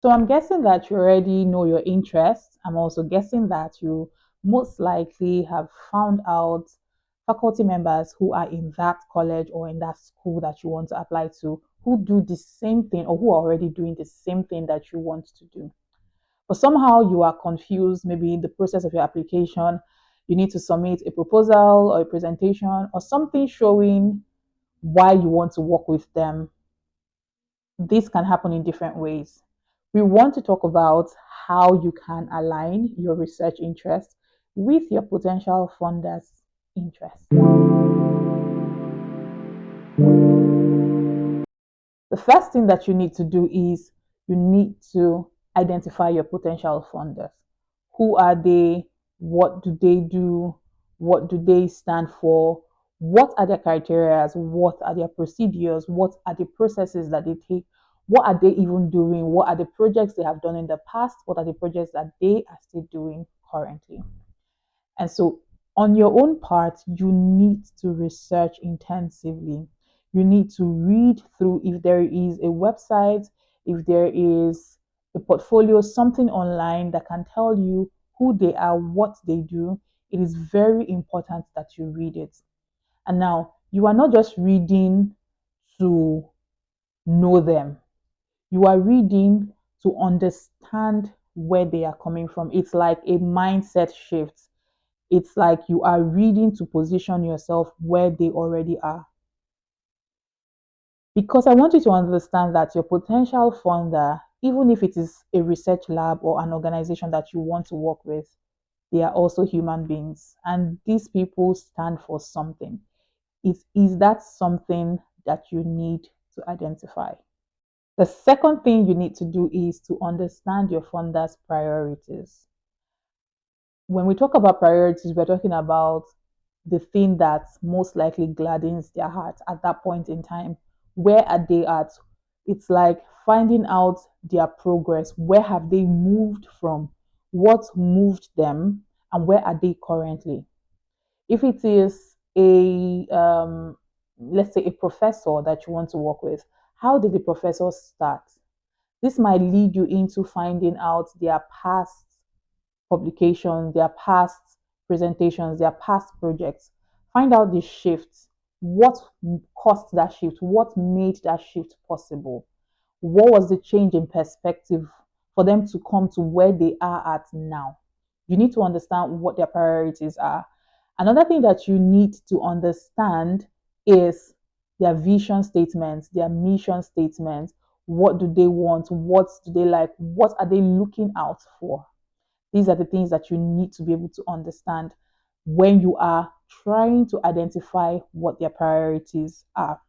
So I'm guessing that you already know your interests. I'm also guessing that you most likely have found out faculty members who are in that college or in that school that you want to apply to, who do the same thing or who are already doing the same thing that you want to do. But somehow you are confused, maybe in the process of your application, you need to submit a proposal or a presentation or something showing why you want to work with them. This can happen in different ways. We want to talk about how you can align your research interest with your potential funder's interest. The first thing that you need to do is you need to identify your potential funders. Who are they? What do they do? What do they stand for? What are their criteria? What are their procedures? What are the processes that they take? What are they even doing? What are the projects they have done in the past? What are the projects that they are still doing currently? And so, on your own part, you need to research intensively. You need to read through if there is a website, if there is a portfolio, something online that can tell you who they are, what they do. It is very important that you read it. And now, you are not just reading to know them, you are reading to understand where they are coming from. It's like a mindset shift. It's like you are reading to position yourself where they already are. Because I want you to understand that your potential funder, even if it is a research lab or an organization that you want to work with, they are also human beings. And these people stand for something. Is that something that you need to identify? The second thing you need to do is to understand your funder's priorities. When we talk about priorities, we're talking about the thing that most likely gladdens their heart at that point in time. Where are they at? It's like finding out their progress. Where have they moved from? What moved them? And where are they currently? If it is let's say, a professor that you want to work with, how did the professor start? This might lead you into finding out their past publications, their past presentations, their past projects. Find out the shifts. What caused that shift? What made that shift possible? What was the change in perspective for them to come to where they are at now? You need to understand what their priorities are. Another thing that you need to understand is their vision statements, their mission statements. What do they want? What do they like? What are they looking out for? These are the things that you need to be able to understand when you are trying to identify what their priorities are.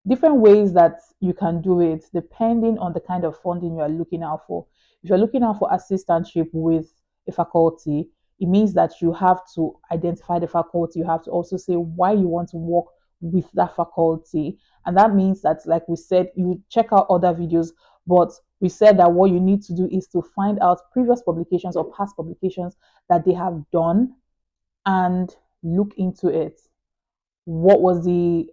Different ways that you can do it depending on the kind of funding you are looking out for. If you're looking out for assistantship with a faculty, it means that you have to identify the faculty. You have to also say why you want to work with that faculty. And that means that, like we said, you check out other videos, but we said that what you need to do is to find out previous publications or past publications that they have done and look into it. What was the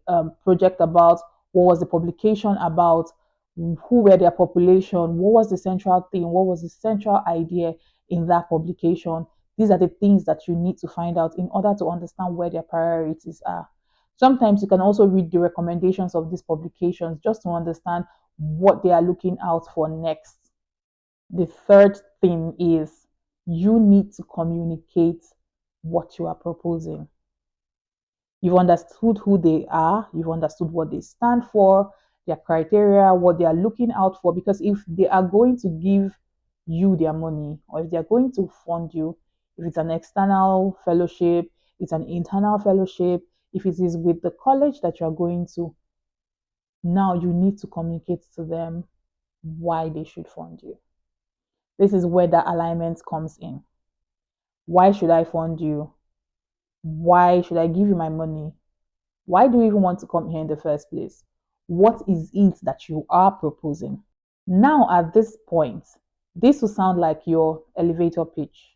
project about? What was the publication about? Who were their population? What was the central theme? What was the central idea in that publication? These are the things that you need to find out in order to understand where their priorities are. Sometimes you can also read the recommendations of these publications just to understand what they are looking out for next. The third thing is you need to communicate what you are proposing. You've understood who they are, you've understood what they stand for, their criteria, what they are looking out for. Because if they are going to give you their money, or if they are going to fund you, if it's an external fellowship, it's an internal fellowship, if it is with the college that you are going to, now you need to communicate to them why they should fund you. This is where the alignment comes in. Why should I fund you? Why should I give you my money? Why do you even want to come here in the first place? What is it that you are proposing? Now, at this point, this will sound like your elevator pitch.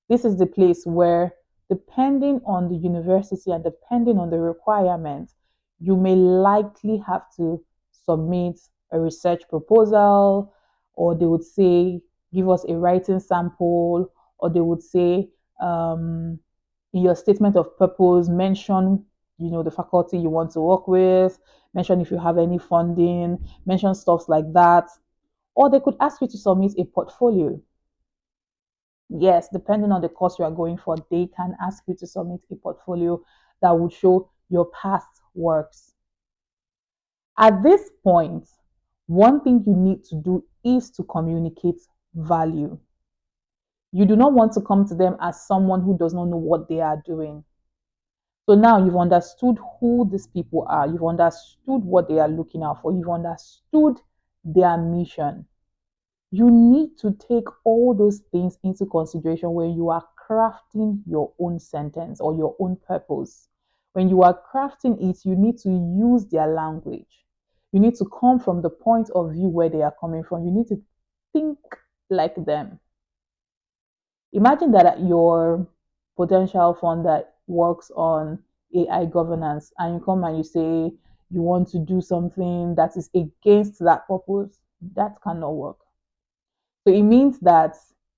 This is the place where, depending on the university and depending on the requirements, you may likely have to submit a research proposal or they would say, give us a writing sample, or they would say, in your statement of purpose, mention, the faculty you want to work with, mention if you have any funding, mention stuff like that. Or they could ask you to submit a portfolio. Yes, depending on the course you are going for, they can ask you to submit a portfolio that would show your past works. At this point, one thing you need to do is to communicate value. You do not want to come to them as someone who does not know what they are doing. So now you've understood who these people are, you've understood what they are looking out for, you've understood their mission. You need to take all those things into consideration when you are crafting your own sentence or your own purpose. When you are crafting it, you need to use their language. You need to come from the point of view where they are coming from. You need to think like them. Imagine that your potential funder works on AI governance and you come and you say you want to do something that is against that purpose. That cannot work. So it means that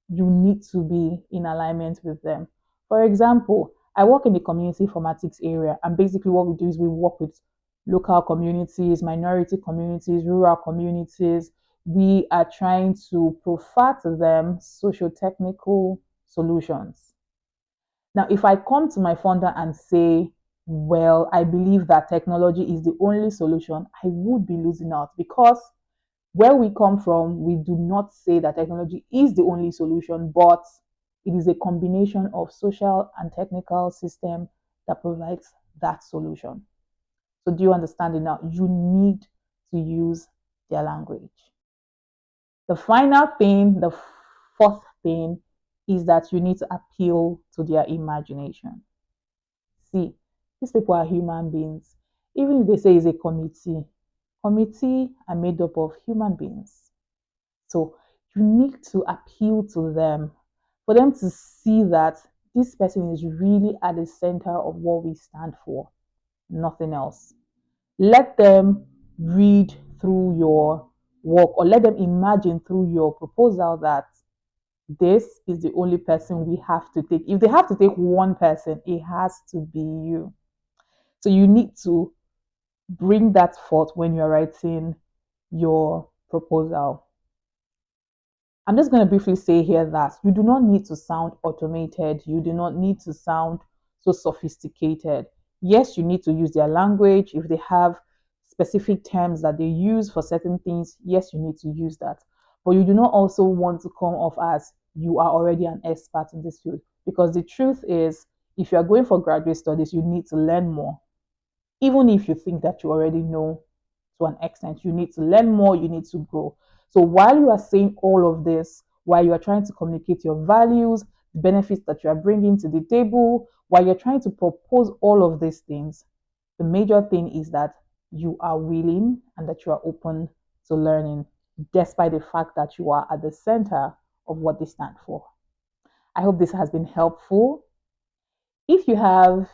you need to be in alignment with them. For example, I work in the community informatics area, and basically what we do is we work with local communities, minority communities, rural communities. We are trying to provide to them socio-technical solutions. Now, if I come to my funder and say, well, I believe that technology is the only solution, I would be losing out because where we come from, we do not say that technology is the only solution, but it is a combination of social and technical system that provides that solution. So do you understand it now? You need to use their language. The final thing, the fourth thing, is that you need to appeal to their imagination. See, these people are human beings. Even if they say it's a committee are made up of human beings. So you need to appeal to them for them to see that this person is really at the center of what we stand for, nothing else. Let them read through your work or let them imagine through your proposal that this is the only person we have to take. If they have to take one person, it has to be you. So you need to bring that forth when you're writing your proposal. I'm just going to briefly say here that you do not need to sound automated. You do not need to sound so sophisticated. Yes, you need to use their language. If they have specific terms that they use for certain things, yes, you need to use that. But you do not also want to come off as you are already an expert in this field. Because the truth is, if you are going for graduate studies, you need to learn more. Even if you think that you already know to an extent, you need to learn more, you need to grow. So while you are saying all of this, while you are trying to communicate your values, the benefits that you are bringing to the table, while you're trying to propose all of these things, the major thing is that you are willing and that you are open to learning, despite the fact that you are at the center of what they stand for. I hope this has been helpful. If you have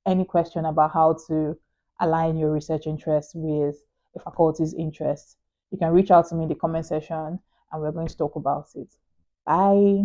any question about how to align your research interests with the faculty's interests, you can reach out to me in the comment section and we're going to talk about it. Bye.